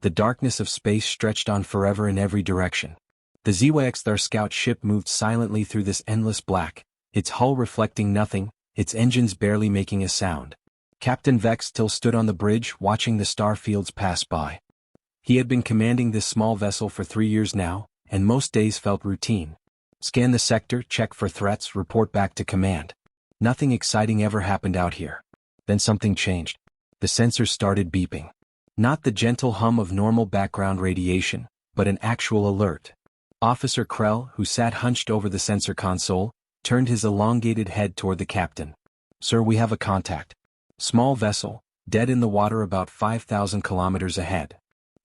The darkness of space stretched on forever in every direction. The HFY scout ship moved silently through this endless black, its hull reflecting nothing, its engines barely making a sound. Captain Vex still stood on the bridge watching the star fields pass by. He had been commanding this small vessel for 3 years now, and most days felt routine. Scan the sector, check for threats, report back to command. Nothing exciting ever happened out here. Then something changed. The sensors started beeping. Not the gentle hum of normal background radiation, but an actual alert. Officer Krell, who sat hunched over the sensor console, turned his elongated head toward the captain. "Sir, we have a contact. Small vessel, dead in the water about 5,000 kilometers ahead."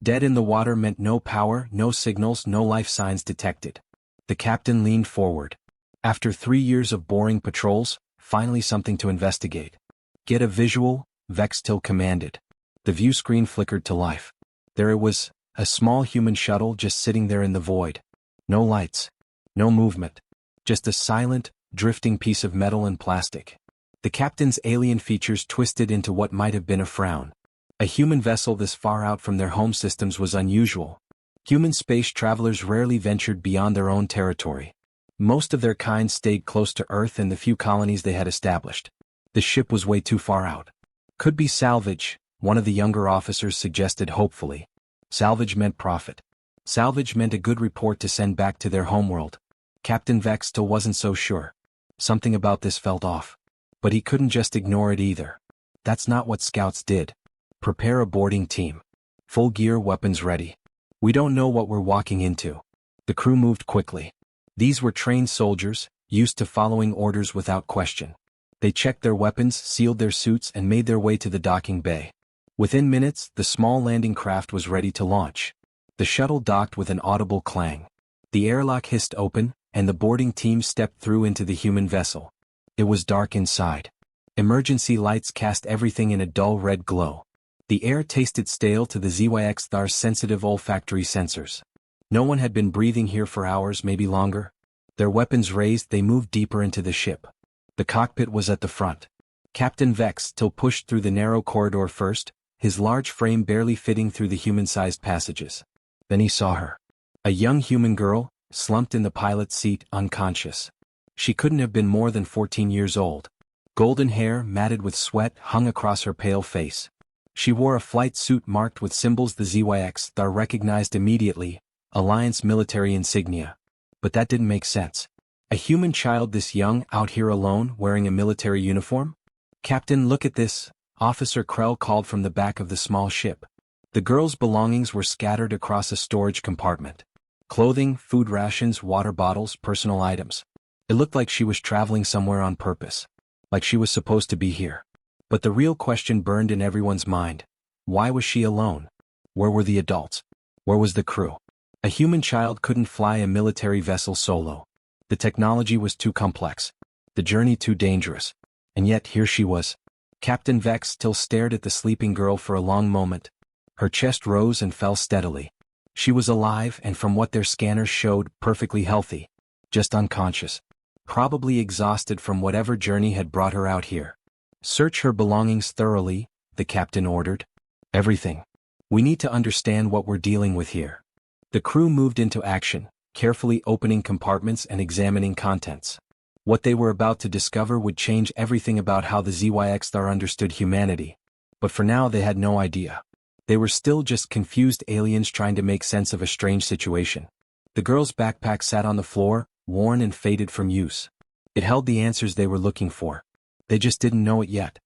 Dead in the water meant no power, no signals, no life signs detected. The captain leaned forward. After 3 years of boring patrols, finally something to investigate. "Get a visual," Vex still commanded. The view screen flickered to life. There it was, a small human shuttle just sitting there in the void. No lights. No movement. Just a silent, drifting piece of metal and plastic. The captain's alien features twisted into what might have been a frown. A human vessel this far out from their home systems was unusual. Human space travelers rarely ventured beyond their own territory. Most of their kind stayed close to Earth and the few colonies they had established. The ship was way too far out. "Could be salvage," one of the younger officers suggested hopefully. Salvage meant profit. Salvage meant a good report to send back to their homeworld. Captain Vex still wasn't so sure. Something about this felt off. But he couldn't just ignore it either. That's not what scouts did. Prepare a boarding team. Full gear, weapons ready. We don't know what we're walking into. The crew moved quickly. These were trained soldiers, used to following orders without question. They checked their weapons, sealed their suits, and made their way to the docking bay. Within minutes, the small landing craft was ready to launch. The shuttle docked with an audible clang. The airlock hissed open, and the boarding team stepped through into the human vessel. It was dark inside. Emergency lights cast everything in a dull red glow. The air tasted stale to the HFY's sensitive olfactory sensors. No one had been breathing here for hours, maybe longer. Their weapons raised, they moved deeper into the ship. The cockpit was at the front. Captain Vex still pushed through the narrow corridor first, his large frame barely fitting through the human-sized passages. Then he saw her. A young human girl, slumped in the pilot's seat, unconscious. She couldn't have been more than 14 years old. Golden hair, matted with sweat, hung across her pale face. She wore a flight suit marked with symbols the HFY recognized immediately, Alliance military insignia. But that didn't make sense. A human child this young, out here alone, wearing a military uniform? "Captain, look at this," Officer Krell called from the back of the small ship. The girl's belongings were scattered across a storage compartment. Clothing, food rations, water bottles, personal items. It looked like she was traveling somewhere on purpose. Like she was supposed to be here. But the real question burned in everyone's mind. Why was she alone? Where were the adults? Where was the crew? A human child couldn't fly a military vessel solo. The technology was too complex. The journey too dangerous. And yet here she was. Captain Vex still stared at the sleeping girl for a long moment. Her chest rose and fell steadily. She was alive and, from what their scanners showed, perfectly healthy. Just unconscious. Probably exhausted from whatever journey had brought her out here. "Search her belongings thoroughly," the captain ordered. "Everything. We need to understand what we're dealing with here." The crew moved into action, carefully opening compartments and examining contents. What they were about to discover would change everything about how the HFY understood humanity. But for now they had no idea. They were still just confused aliens trying to make sense of a strange situation. The girl's backpack sat on the floor, worn and faded from use. It held the answers they were looking for. They just didn't know it yet.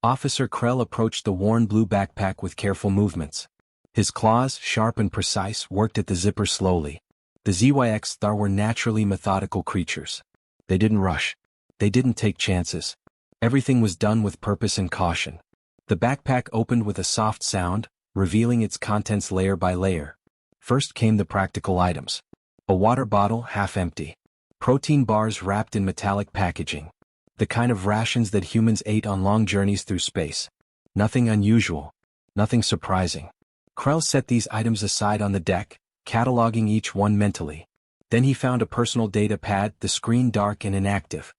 Officer Krell approached the worn blue backpack with careful movements. His claws, sharp and precise, worked at the zipper slowly. The HFY were naturally methodical creatures. They didn't rush. They didn't take chances. Everything was done with purpose and caution. The backpack opened with a soft sound, revealing its contents layer by layer. First came the practical items. A water bottle, half empty. Protein bars wrapped in metallic packaging. The kind of rations that humans ate on long journeys through space. Nothing unusual. Nothing surprising. Krell set these items aside on the deck, cataloging each one mentally. Then he found a personal data pad, the screen dark and inactive.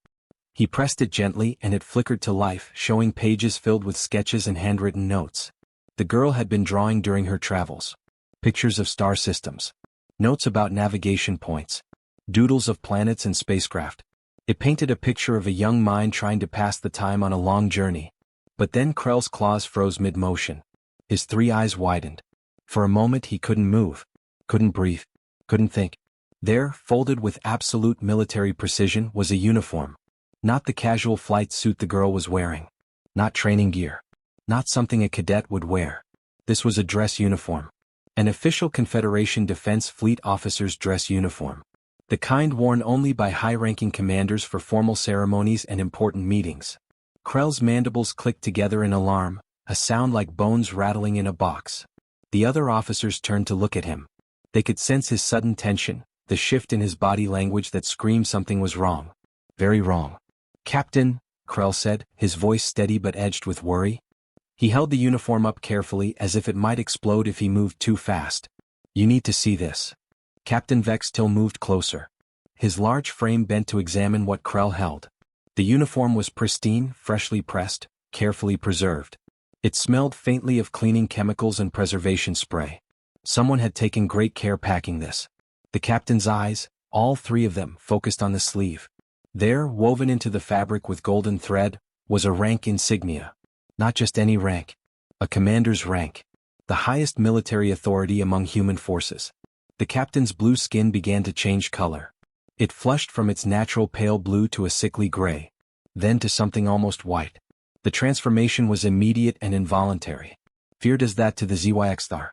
He pressed it gently and it flickered to life, showing pages filled with sketches and handwritten notes. The girl had been drawing during her travels. pictures of star systems, notes about navigation points, doodles of planets and spacecraft. It painted a picture of a young mind trying to pass the time on a long journey. But then Krell's claws froze mid-motion. His three eyes widened. For a moment he couldn't move, couldn't breathe, couldn't think. There, folded with absolute military precision, was a uniform. Not the casual flight suit the girl was wearing. Not training gear. Not something a cadet would wear. This was a dress uniform. An official Confederation Defense Fleet officer's dress uniform. The kind worn only by high-ranking commanders for formal ceremonies and important meetings. Krell's mandibles clicked together in alarm, a sound like bones rattling in a box. The other officers turned to look at him. They could sense his sudden tension, the shift in his body language that screamed something was wrong. Very wrong. "Captain," Krell said, his voice steady but edged with worry. He held the uniform up carefully as if it might explode if he moved too fast. "You need to see this." Captain Vextil moved closer. His large frame bent to examine what Krell held. The uniform was pristine, freshly pressed, carefully preserved. It smelled faintly of cleaning chemicals and preservation spray. Someone had taken great care packing this. The captain's eyes, all three of them, focused on the sleeve. There, woven into the fabric with golden thread, was a rank insignia. Not just any rank. A commander's rank. The highest military authority among human forces. The captain's blue skin began to change color. It flushed from its natural pale blue to a sickly gray. Then to something almost white. The transformation was immediate and involuntary. Fear does that to the ZYXR.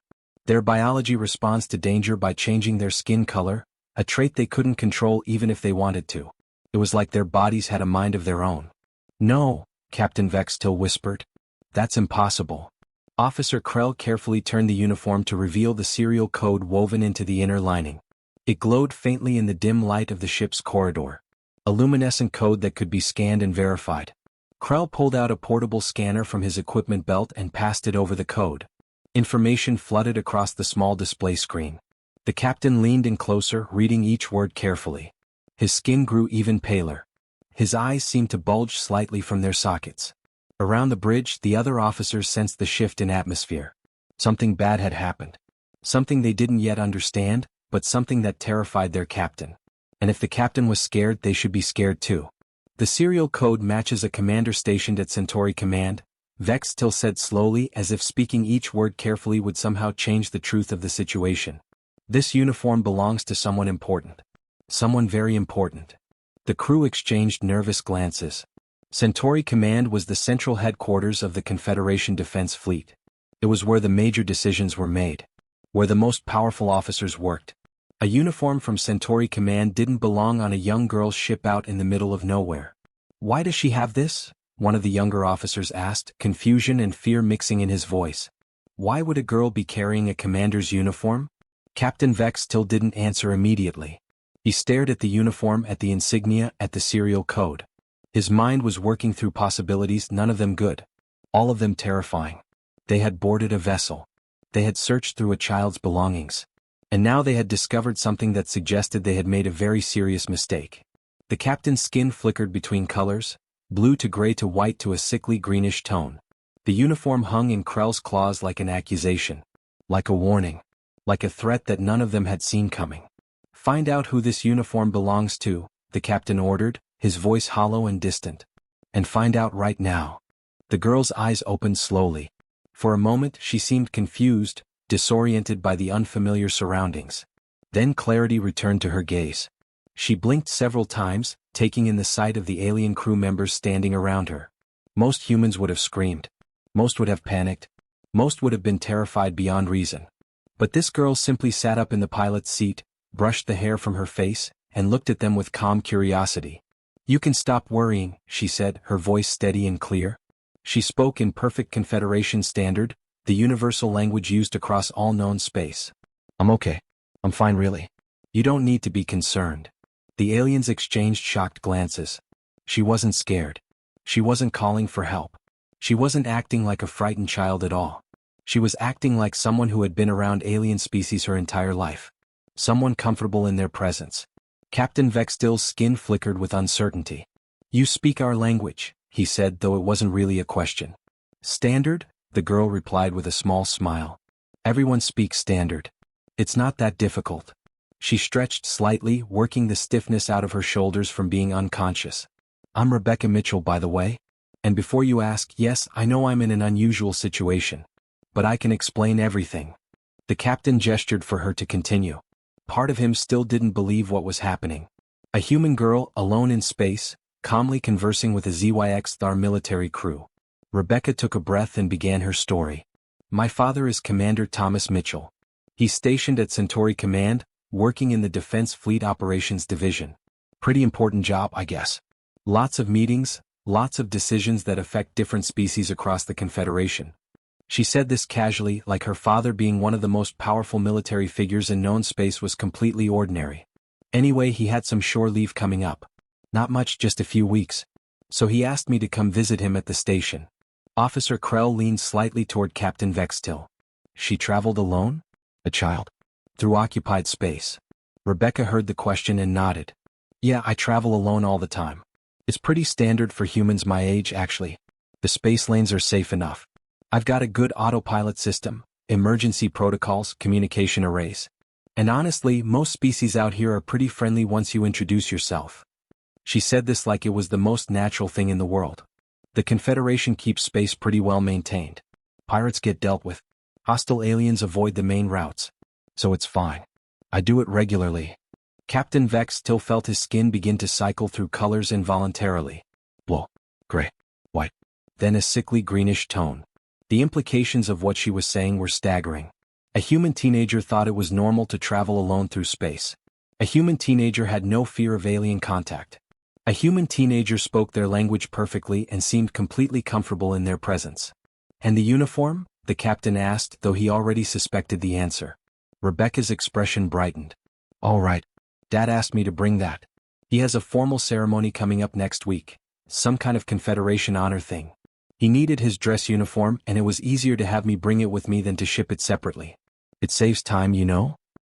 Their biology responds to danger by changing their skin color, a trait they couldn't control even if they wanted to. It was like their bodies had a mind of their own. "No," Captain Vextil whispered. "That's impossible." Officer Krell carefully turned the uniform to reveal the serial code woven into the inner lining. It glowed faintly in the dim light of the ship's corridor. A luminescent code that could be scanned and verified. Krell pulled out a portable scanner from his equipment belt and passed it over the code. Information flooded across the small display screen. The captain leaned in closer, reading each word carefully. His skin grew even paler. His eyes seemed to bulge slightly from their sockets. Around the bridge, the other officers sensed the shift in atmosphere. Something bad had happened. Something they didn't yet understand, but something that terrified their captain. And if the captain was scared, they should be scared too. "The serial code matches a commander stationed at Centauri Command," Vextil said slowly, as if speaking each word carefully would somehow change the truth of the situation. "This uniform belongs to someone important. Someone very important." The crew exchanged nervous glances. Centauri Command was the central headquarters of the Confederation Defense Fleet. It was where the major decisions were made. Where the most powerful officers worked. A uniform from Centauri Command didn't belong on a young girl's ship out in the middle of nowhere. "Why does she have this?" one of the younger officers asked, confusion and fear mixing in his voice. Why would a girl be carrying a commander's uniform? Captain Vextil didn't answer immediately. He stared at the uniform, at the insignia, at the serial code. His mind was working through possibilities, none of them good. All of them terrifying. They had boarded a vessel. They had searched through a child's belongings. And now they had discovered something that suggested they had made a very serious mistake. The captain's skin flickered between colors, blue to gray to white to a sickly greenish tone. The uniform hung in Krell's claws like an accusation. Like a warning. Like a threat that none of them had seen coming. "Find out who this uniform belongs to," the captain ordered, his voice hollow and distant. "And find out right now." The girl's eyes opened slowly. For a moment she seemed confused, disoriented by the unfamiliar surroundings. Then clarity returned to her gaze. She blinked several times, taking in the sight of the alien crew members standing around her. Most humans would have screamed. Most would have panicked. Most would have been terrified beyond reason. But this girl simply sat up in the pilot's seat, brushed the hair from her face, and looked at them with calm curiosity. "You can stop worrying," she said, her voice steady and clear. She spoke in perfect Confederation standard, the universal language used across all known space. "I'm okay. I'm fine really. You don't need to be concerned." The aliens exchanged shocked glances. She wasn't scared. She wasn't calling for help. She wasn't acting like a frightened child at all. She was acting like someone who had been around alien species her entire life. Someone comfortable in their presence. Captain Vextil's skin flickered with uncertainty. "You speak our language," he said, though it wasn't really a question. "Standard?" the girl replied with a small smile. "Everyone speaks standard." It's not that difficult. She stretched slightly, working the stiffness out of her shoulders from being unconscious. I'm Rebecca Mitchell, by the way. And before you ask, yes, I know I'm in an unusual situation. But I can explain everything. The captain gestured for her to continue. Part of him still didn't believe what was happening. A human girl, alone in space, calmly conversing with a ZYX-Thar military crew. Rebecca took a breath and began her story. My father is Commander Thomas Mitchell. He's stationed at Centauri Command, working in the Defense Fleet Operations Division. Pretty important job, I guess. Lots of meetings, lots of decisions that affect different species across the Confederation. She said this casually, like her father being one of the most powerful military figures in known space was completely ordinary. Anyway, he had some shore leave coming up. Not much, just a few weeks. So he asked me to come visit him at the station. Officer Krell leaned slightly toward Captain Vextil. She traveled alone? A child? Through occupied space. Rebecca heard the question and nodded. Yeah, I travel alone all the time. It's pretty standard for humans my age, actually. The space lanes are safe enough. I've got a good autopilot system, emergency protocols, communication arrays. And honestly, most species out here are pretty friendly once you introduce yourself. She said this like it was the most natural thing in the world. The Confederation keeps space pretty well maintained. Pirates get dealt with. Hostile aliens avoid the main routes. So it's fine. I do it regularly. Captain Vex still felt his skin begin to cycle through colors involuntarily. Blue, gray, white. Then a sickly greenish tone. The implications of what she was saying were staggering. A human teenager thought it was normal to travel alone through space. A human teenager had no fear of alien contact. A human teenager spoke their language perfectly and seemed completely comfortable in their presence. And the uniform? The captain asked, though he already suspected the answer. Rebecca's expression brightened. All right. Dad asked me to bring that. He has a formal ceremony coming up next week. Some kind of Confederation honor thing. He needed his dress uniform, and it was easier to have me bring it with me than to ship it separately. It saves time, you know?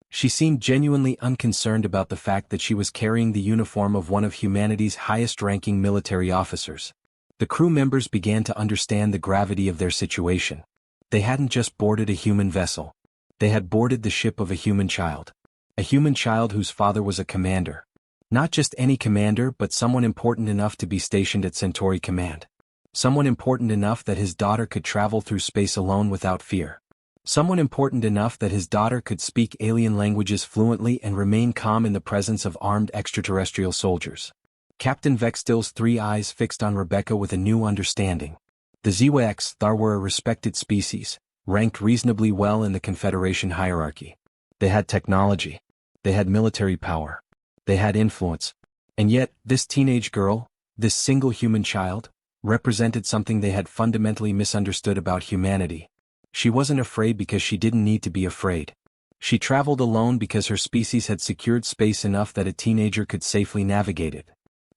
She seemed genuinely unconcerned about the fact that she was carrying the uniform of one of humanity's highest-ranking military officers. The crew members began to understand the gravity of their situation. They hadn't just boarded a human vessel. They had boarded the ship of a human child. A human child whose father was a commander. Not just any commander, but someone important enough to be stationed at Centauri Command. Someone important enough that his daughter could travel through space alone without fear. Someone important enough that his daughter could speak alien languages fluently and remain calm in the presence of armed extraterrestrial soldiers. Captain Vextil's 3 eyes fixed on Rebecca with a new understanding. The ZYX-Thar were a respected species, ranked reasonably well in the Confederation hierarchy. They had technology. They had military power. They had influence. And yet, this teenage girl, this single human child, represented something they had fundamentally misunderstood about humanity. She wasn't afraid because she didn't need to be afraid. She traveled alone because her species had secured space enough that a teenager could safely navigate it.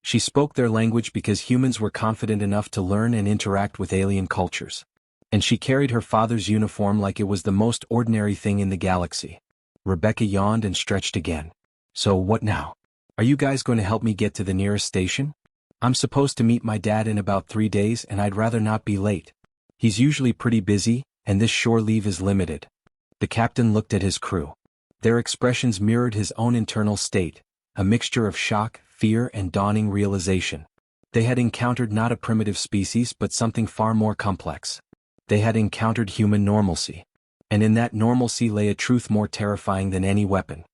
She spoke their language because humans were confident enough to learn and interact with alien cultures. And she carried her father's uniform like it was the most ordinary thing in the galaxy. Rebecca yawned and stretched again. So what now? Are you guys going to help me get to the nearest station? I'm supposed to meet my dad in about 3 days and I'd rather not be late. He's usually pretty busy, and this shore leave is limited. The captain looked at his crew. Their expressions mirrored his own internal state, a mixture of shock, fear, and dawning realization. They had encountered not a primitive species but something far more complex. They had encountered human normalcy. And in that normalcy lay a truth more terrifying than any weapon.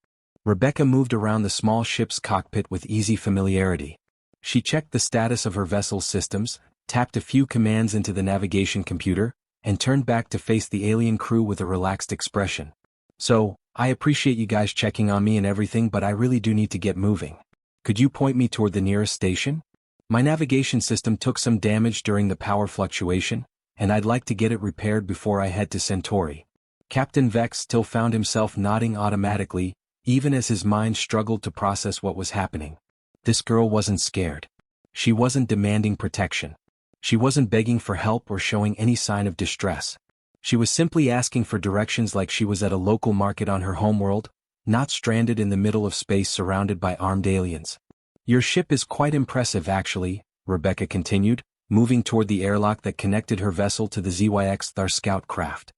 Rebecca moved around the small ship's cockpit with easy familiarity. She checked the status of her vessel's systems, tapped a few commands into the navigation computer, and turned back to face the alien crew with a relaxed expression. So, I appreciate you guys checking on me and everything, but I really do need to get moving. Could you point me toward the nearest station? My navigation system took some damage during the power fluctuation, and I'd like to get it repaired before I head to Centauri. Captain Vex still found himself nodding automatically, even as his mind struggled to process what was happening. This girl wasn't scared. She wasn't demanding protection. She wasn't begging for help or showing any sign of distress. She was simply asking for directions like she was at a local market on her homeworld, not stranded in the middle of space surrounded by armed aliens. Your ship is quite impressive actually, Rebecca continued, moving toward the airlock that connected her vessel to the ZYX-Thar scout craft.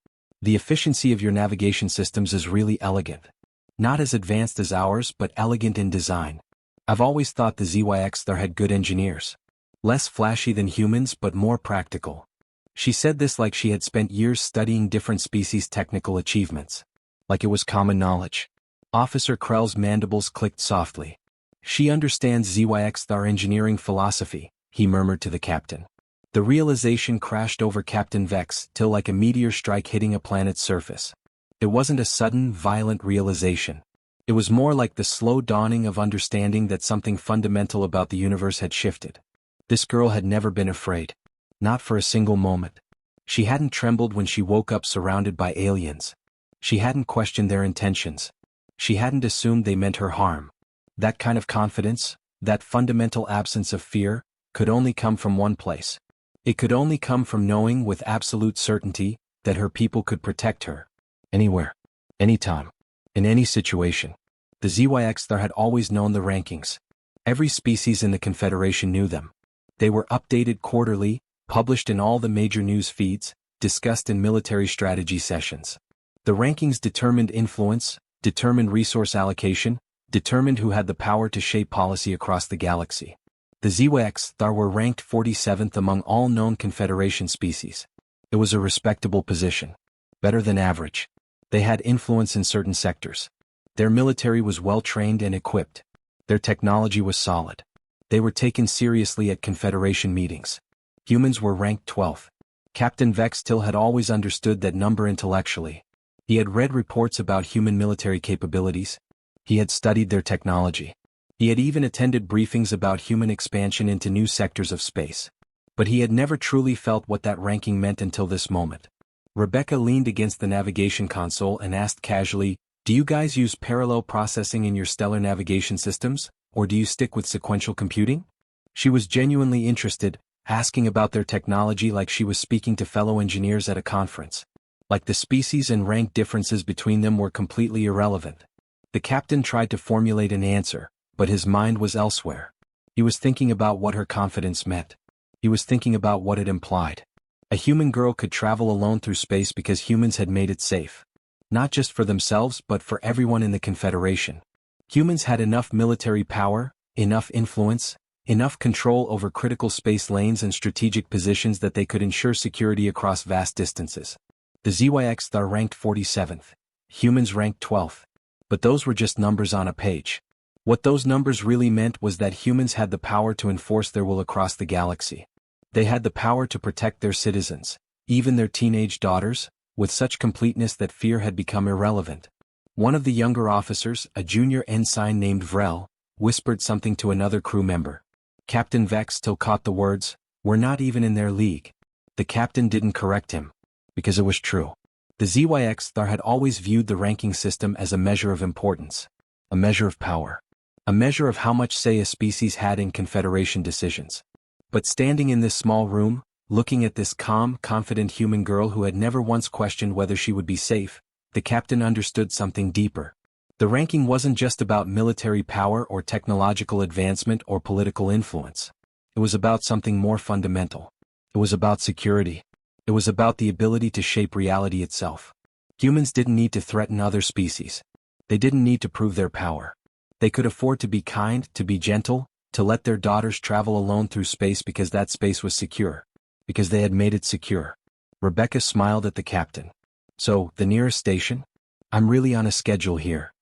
The efficiency of your navigation systems is really elegant. Not as advanced as ours, but elegant in design. I've always thought the ZYX there had good engineers. Less flashy than humans, but more practical. She said this like she had spent years studying different species' technical achievements. Like it was common knowledge. Officer Krell's mandibles clicked softly. She understands ZYX our engineering philosophy, he murmured to the captain. The realization crashed over Captain Vex till like a meteor strike hitting a planet's surface. It wasn't a sudden, violent realization. It was more like the slow dawning of understanding that something fundamental about the universe had shifted. This girl had never been afraid. Not for a single moment. She hadn't trembled when she woke up surrounded by aliens. She hadn't questioned their intentions. She hadn't assumed they meant her harm. That kind of confidence, that fundamental absence of fear, could only come from one place. It could only come from knowing with absolute certainty that her people could protect her. Anywhere. Anytime. In any situation. The ZYX there had always known the rankings. Every species in the Confederation knew them. They were updated quarterly, published in all the major news feeds, discussed in military strategy sessions. The rankings determined influence, determined resource allocation, determined who had the power to shape policy across the galaxy. The ZYX there were ranked 47th among all known Confederation species. It was a respectable position. Better than average. They had influence in certain sectors. Their military was well trained and equipped. Their technology was solid. They were taken seriously at Confederation meetings. Humans were ranked 12th. Captain Vex Till had always understood that number intellectually. He had read reports about human military capabilities. He had studied their technology. He had even attended briefings about human expansion into new sectors of space. But he had never truly felt what that ranking meant until this moment. Rebecca leaned against the navigation console and asked casually, "Do you guys use parallel processing in your stellar navigation systems, or do you stick with sequential computing?" She was genuinely interested, asking about their technology like she was speaking to fellow engineers at a conference. Like the species and rank differences between them were completely irrelevant. The captain tried to formulate an answer, but his mind was elsewhere. He was thinking about what her confidence meant. He was thinking about what it implied. A human girl could travel alone through space because humans had made it safe. Not just for themselves but for everyone in the Confederation. Humans had enough military power, enough influence, enough control over critical space lanes and strategic positions that they could ensure security across vast distances. The ZYX are ranked 47th. Humans ranked 12th. But those were just numbers on a page. What those numbers really meant was that humans had the power to enforce their will across the galaxy. They had the power to protect their citizens, even their teenage daughters, with such completeness that fear had become irrelevant. One of the younger officers, a junior ensign named Vrel, whispered something to another crew member. Captain Vex still caught the words, "We're not even in their league." The captain didn't correct him. Because it was true. The ZYX there had always viewed the ranking system as a measure of importance. A measure of power. A measure of how much say a species had in Confederation decisions. But standing in this small room, looking at this calm, confident human girl who had never once questioned whether she would be safe, the captain understood something deeper. The ranking wasn't just about military power or technological advancement or political influence. It was about something more fundamental. It was about security. It was about the ability to shape reality itself. Humans didn't need to threaten other species. They didn't need to prove their power. They could afford to be kind, to be gentle, to let their daughters travel alone through space because that space was secure. Because they had made it secure. Rebecca smiled at the captain. "So, the nearest station? I'm really on a schedule here."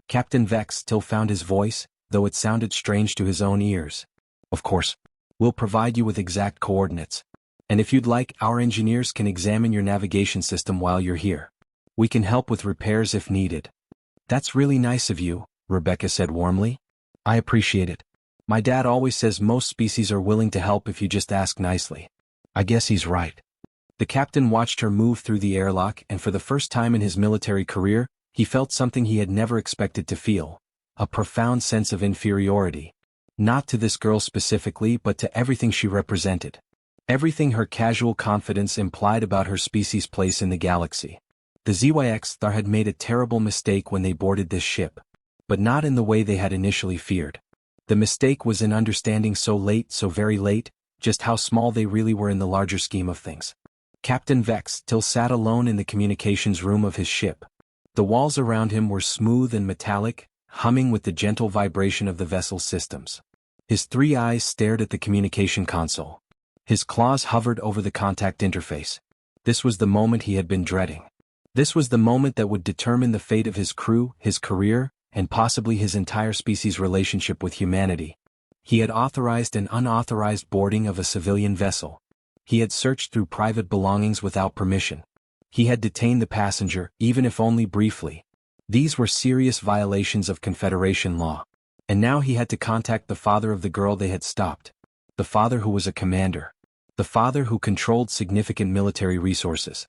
Captain Vex still found his voice, though it sounded strange to his own ears. "Of course. We'll provide you with exact coordinates. And if you'd like, our engineers can examine your navigation system while you're here. We can help with repairs if needed." "That's really nice of you," Rebecca said warmly. "I appreciate it. My dad always says most species are willing to help if you just ask nicely." I guess he's right. The captain watched her move through the airlock, and for the first time in his military career, he felt something he had never expected to feel. A profound sense of inferiority. Not to this girl specifically, but to everything she represented. Everything her casual confidence implied about her species' place in the galaxy. The ZYX there had made a terrible mistake when they boarded this ship. But not in the way they had initially feared. The mistake was in understanding so late, so very late, just how small they really were in the larger scheme of things. Captain Vex still sat alone in the communications room of his ship. The walls around him were smooth and metallic, humming with the gentle vibration of the vessel's systems. His three eyes stared at the communication console. His claws hovered over the contact interface. This was the moment he had been dreading. This was the moment that would determine the fate of his crew, his career, and possibly his entire species' relationship with humanity. He had authorized an unauthorized boarding of a civilian vessel. He had searched through private belongings without permission. He had detained the passenger, even if only briefly. These were serious violations of Confederation law. And now he had to contact the father of the girl they had stopped. The father who was a commander. The father who controlled significant military resources.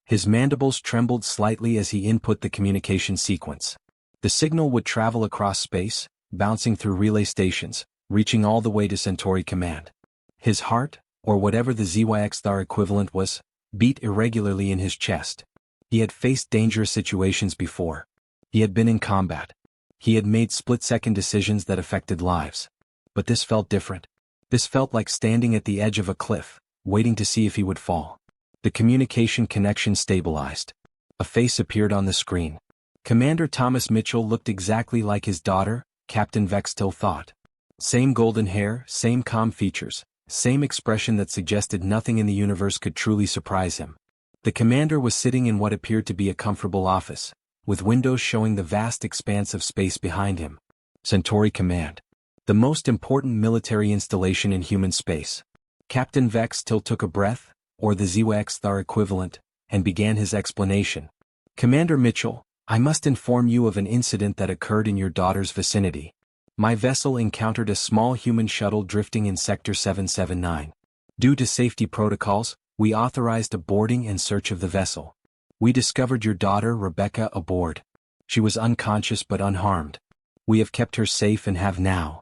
His mandibles trembled slightly as he input the communication sequence. The signal would travel across space, bouncing through relay stations, reaching all the way to Centauri Command. His heart, or whatever the ZYX-THAR equivalent was, beat irregularly in his chest. He had faced dangerous situations before. He had been in combat. He had made split-second decisions that affected lives. But this felt different. This felt like standing at the edge of a cliff, waiting to see if he would fall. The communication connection stabilized. A face appeared on the screen. Commander Thomas Mitchell looked exactly like his daughter, Captain Vextil thought. Same golden hair, same calm features, same expression that suggested nothing in the universe could truly surprise him. The commander was sitting in what appeared to be a comfortable office, with windows showing the vast expanse of space behind him. Centauri Command. The most important military installation in human space. Captain Vextil took a breath, or the ZYX-THAR equivalent, and began his explanation. Commander Mitchell, I must inform you of an incident that occurred in your daughter's vicinity. My vessel encountered a small human shuttle drifting in Sector 779. Due to safety protocols, we authorized a boarding and search of the vessel. We discovered your daughter Rebecca aboard. She was unconscious but unharmed. We have kept her safe and have now.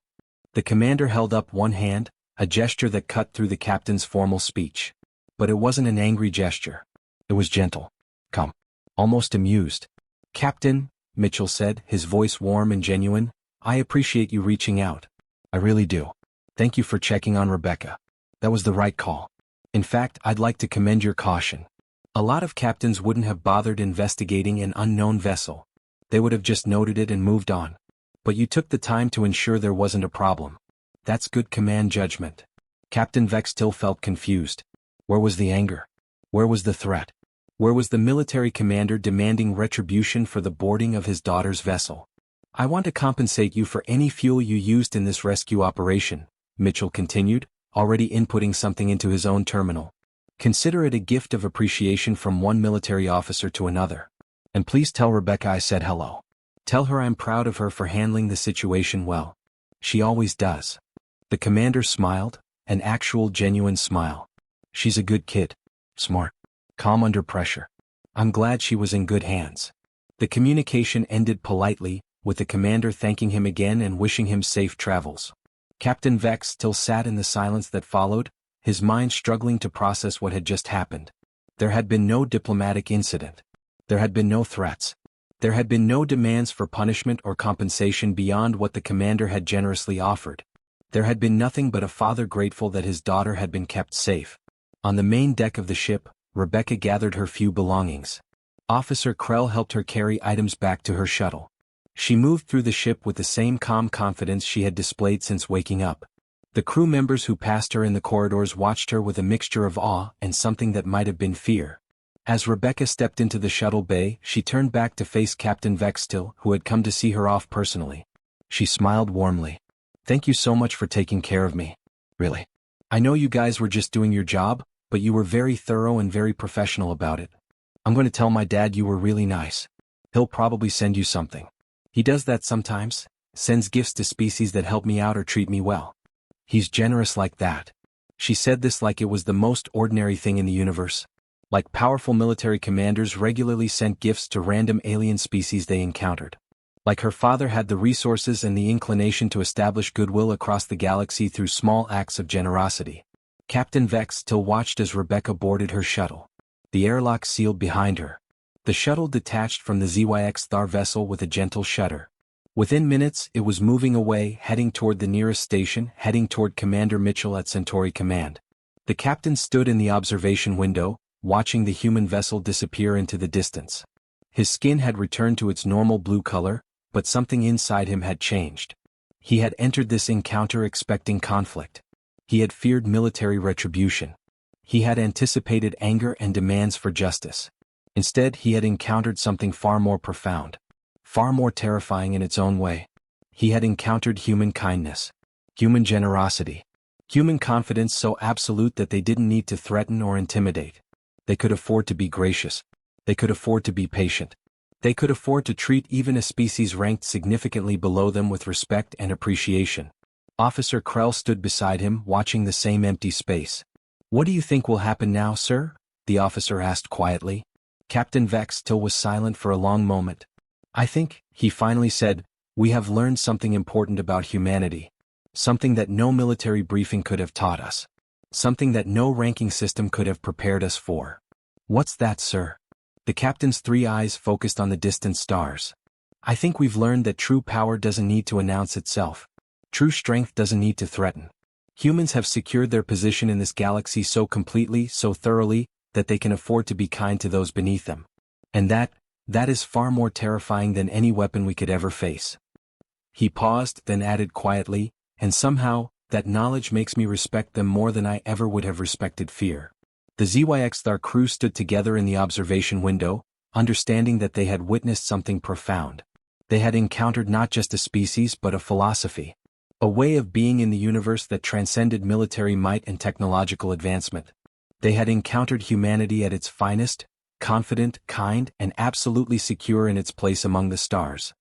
The commander held up one hand, a gesture that cut through the captain's formal speech. But it wasn't an angry gesture. It was gentle. Calm. Almost amused. Captain, Mitchell said, his voice warm and genuine, I appreciate you reaching out. I really do. Thank you for checking on Rebecca. That was the right call. In fact, I'd like to commend your caution. A lot of captains wouldn't have bothered investigating an unknown vessel. They would have just noted it and moved on. But you took the time to ensure there wasn't a problem. That's good command judgment. Captain Vextil felt confused. Where was the anger? Where was the threat? Where was the military commander demanding retribution for the boarding of his daughter's vessel? I want to compensate you for any fuel you used in this rescue operation, Mitchell continued, already inputting something into his own terminal. Consider it a gift of appreciation from one military officer to another. And please tell Rebecca I said hello. Tell her I'm proud of her for handling the situation well. She always does. The commander smiled, an actual genuine smile. She's a good kid. Smart. Calm under pressure. I'm glad she was in good hands. The communication ended politely, with the commander thanking him again and wishing him safe travels. Captain Vex still sat in the silence that followed, his mind struggling to process what had just happened. There had been no diplomatic incident. There had been no threats. There had been no demands for punishment or compensation beyond what the commander had generously offered. There had been nothing but a father grateful that his daughter had been kept safe. On the main deck of the ship, Rebecca gathered her few belongings. Officer Krell helped her carry items back to her shuttle. She moved through the ship with the same calm confidence she had displayed since waking up. The crew members who passed her in the corridors watched her with a mixture of awe and something that might have been fear. As Rebecca stepped into the shuttle bay, she turned back to face Captain Vextil, who had come to see her off personally. She smiled warmly. Thank you so much for taking care of me. Really. I know you guys were just doing your job, but you were very thorough and very professional about it. I'm going to tell my dad you were really nice. He'll probably send you something. He does that sometimes, sends gifts to species that help me out or treat me well. He's generous like that. She said this like it was the most ordinary thing in the universe. Like powerful military commanders regularly sent gifts to random alien species they encountered. Like her father had the resources and the inclination to establish goodwill across the galaxy through small acts of generosity. Captain Vex still watched as Rebecca boarded her shuttle. The airlock sealed behind her. The shuttle detached from the ZYX-THAR vessel with a gentle shudder. Within minutes, it was moving away, heading toward the nearest station, heading toward Commander Mitchell at Centauri Command. The captain stood in the observation window, watching the human vessel disappear into the distance. His skin had returned to its normal blue color, but something inside him had changed. He had entered this encounter expecting conflict. He had feared military retribution. He had anticipated anger and demands for justice. Instead, he had encountered something far more profound, far more terrifying in its own way. He had encountered human kindness, human generosity, human confidence so absolute that they didn't need to threaten or intimidate. They could afford to be gracious. They could afford to be patient. They could afford to treat even a species ranked significantly below them with respect and appreciation. Officer Krell stood beside him, watching the same empty space. "What do you think will happen now, sir?" the officer asked quietly. Captain Vex still was silent for a long moment. "I think," he finally said, "we have learned something important about humanity. Something that no military briefing could have taught us. Something that no ranking system could have prepared us for." "What's that, sir?" The captain's three eyes focused on the distant stars. "I think we've learned that true power doesn't need to announce itself. True strength doesn't need to threaten. Humans have secured their position in this galaxy so completely, so thoroughly, that they can afford to be kind to those beneath them. And that is far more terrifying than any weapon we could ever face." He paused, then added quietly, "And somehow, that knowledge makes me respect them more than I ever would have respected fear." The ZYX-THAR crew stood together in the observation window, understanding that they had witnessed something profound. They had encountered not just a species but a philosophy. A way of being in the universe that transcended military might and technological advancement. They had encountered humanity at its finest, confident, kind, and absolutely secure in its place among the stars.